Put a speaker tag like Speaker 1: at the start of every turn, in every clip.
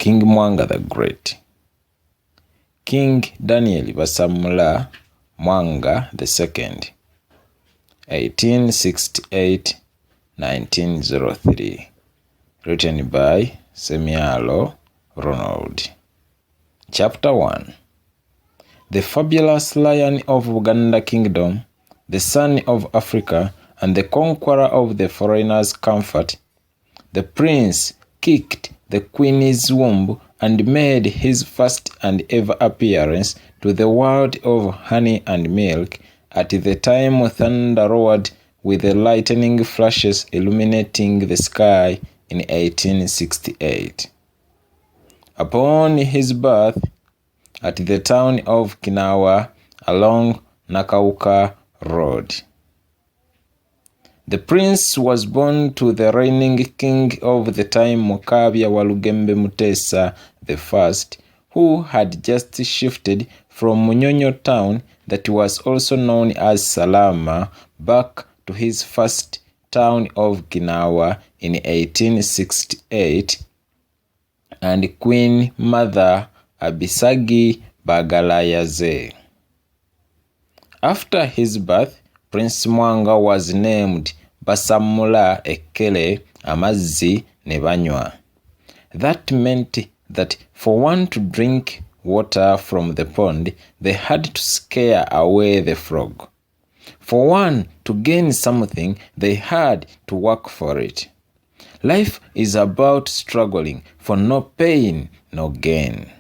Speaker 1: King Mwanga the Great, King Daniel Basamula Mwanga II, 1868-1903, written by Ssemyalo, Ronald. Chapter 1. The fabulous lion of Buganda Kingdom, the son of Africa, and the conqueror of the foreigner's comfort, the prince kicked the queen's womb and made his first and ever appearance to the world of honey and milk at the time thunder roared with the lightning flashes illuminating the sky in 1868. Upon his birth at the town of Kinawa along Nakauka Road, the prince was born to the reigning king of the time, Mukabya Walugembe Mutesa I, who had just shifted from Munyonyo town that was also known as Salama back to his first town of Kinawa in 1868, and Queen Mother Abisagi Bagalayaze. After his birth, Prince Mwanga was named Basamula Ekele Amazzi Nebanywa. That meant that for one to drink water from the pond, they had to scare away the frog. For one to gain something, they had to work for it. Life is about struggling for no pain, no gain.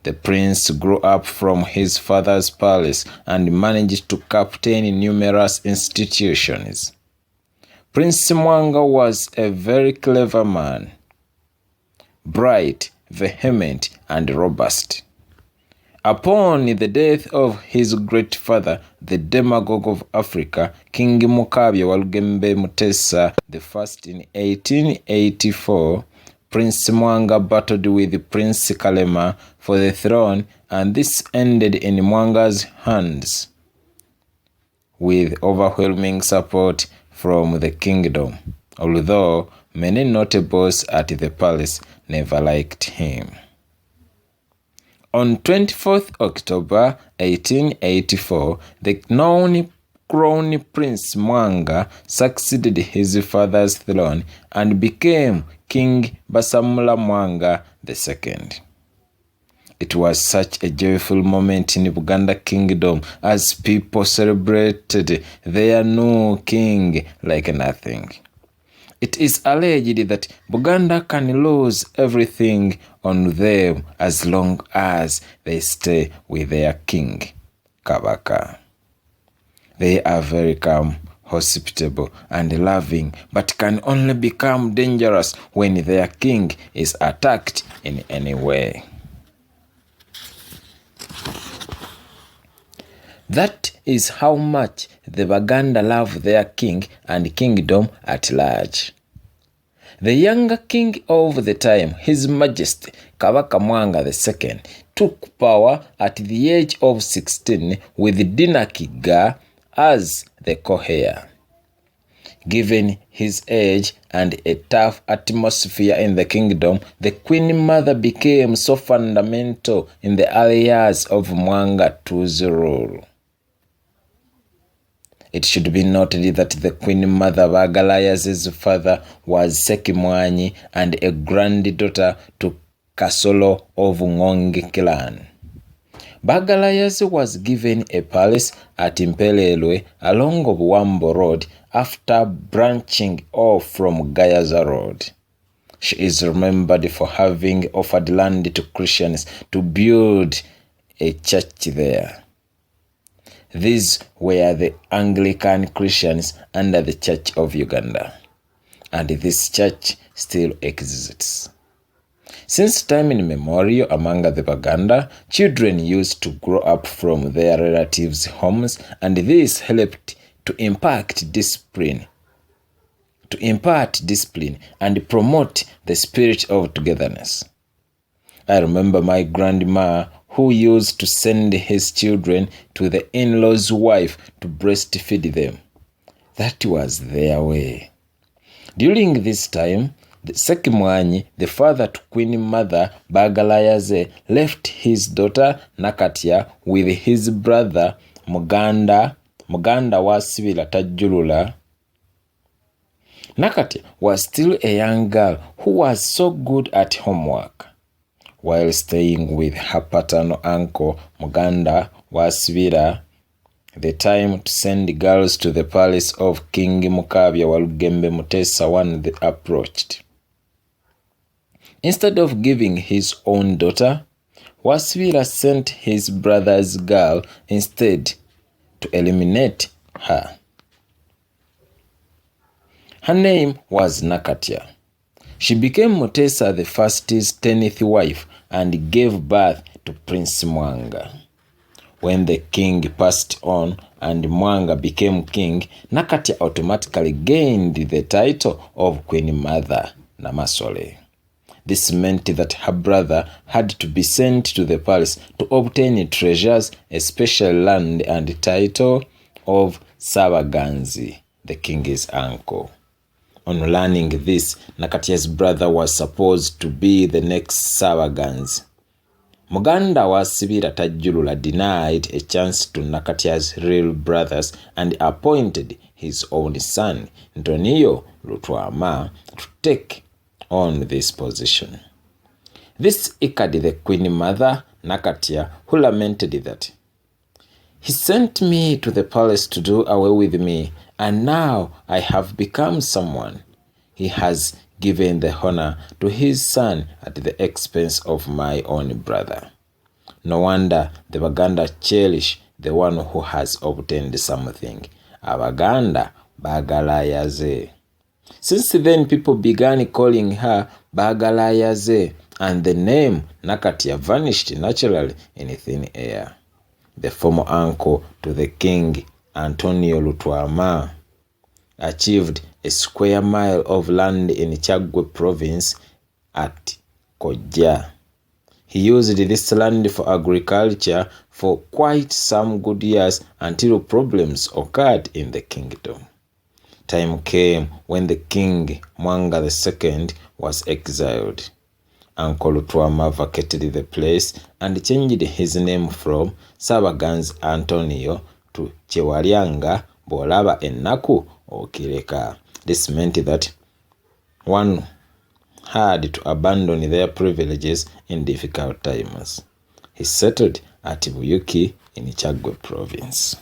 Speaker 1: The prince grew up from his father's palace and managed to captain numerous institutions. Prince Mwanga was a very clever man, bright, vehement, and robust. Upon the death of his great father, the demagogue of Africa, King Mukabya Walugembe Mutesa I in 1884, Prince Mwanga battled with Prince Kalema for the throne, and this ended in Mwanga's hands with overwhelming support from the kingdom, although many notables at the palace never liked him. On 24th October 1884, the known Crown Prince Mwanga succeeded his father's throne and became King Basamula Mwanga II. It was such a joyful moment in Buganda Kingdom as people celebrated their new king like nothing. It is alleged that Buganda can lose everything on them as long as they stay with their king, Kabaka. They are very calm, hospitable, and loving, but can only become dangerous when their king is attacked in any way. That is how much the Baganda love their king and kingdom at large. The younger king of the time, His Majesty Kabaka Mwanga II, took power at the age of 16 with Dinakiga as the co-heir. Given his age and a tough atmosphere in the kingdom, the Queen Mother became so fundamental in the early years of Mwanga II's rule. It should be noted that the Queen Mother Bagalaya's father was Sekimwanyi and a granddaughter to Kasolo of Ngonge clan. Bagalayas was given a palace at Impelelwe along Wambo Road after branching off from Gayaza Road. She is remembered for having offered land to Christians to build a church there. These were the Anglican Christians under the Church of Uganda, and this church still exists. Since time immemorial among the Baganda, children used to grow up from their relatives' homes, and this helped to impart discipline and promote the spirit of togetherness. I remember my grandma who used to send his children to the in-law's wife to breastfeed them. That was their way. During this time, The Ssemyalo, the father to Queen Mother Bagalayaze, left his daughter Nakatya with his brother Muganda wasibira tajjulula. Nakatya was still a young girl who was so good at homework. While staying with her paternal uncle Muganda wasibira the time to send girls to the palace of King Mukabya Walugembe Mutesa I approached. Instead of giving his own daughter, Wasibira sent his brother's girl instead to eliminate her. Her name was Nakatya. She became Mutesa the First's 10th wife and gave birth to Prince Mwanga. When the king passed on and Mwanga became king, Nakatya automatically gained the title of Queen Mother Namasole. This meant that her brother had to be sent to the palace to obtain treasures, especially land and title of Sabaganzi, the king's uncle. On learning this, Nakatya's brother was supposed to be the next Sabaganzi. Muganda wasibira tajjulula denied a chance to Nakatya's real brothers and appointed his own son, Ntoniyo Lutwama, to take on this position. This echoed the Queen Mother Nakatya, who lamented that he sent me to the palace to do away with me, and now I have become someone. He has given the honor to his son at the expense of my own brother. No wonder the Baganda cherish the one who has obtained something. Abaganda Bagalayaze. Since then, people began calling her Bagalayaze, and the name Nakatya vanished naturally in thin air. The former uncle to the king, Antonio Lutwama, achieved a square mile of land in Chagwe province at Koja. He used this land for agriculture for quite some good years until problems occurred in the kingdom. Time came when the king, Mwanga II, was exiled. Uncle Lutwama vacated the place and changed his name from Sabaganzi Antonio to Chewalyanga Bolaba Ennaku Okireka. This meant that one had to abandon their privileges in difficult times. He settled at Buyuki in Chagwe province.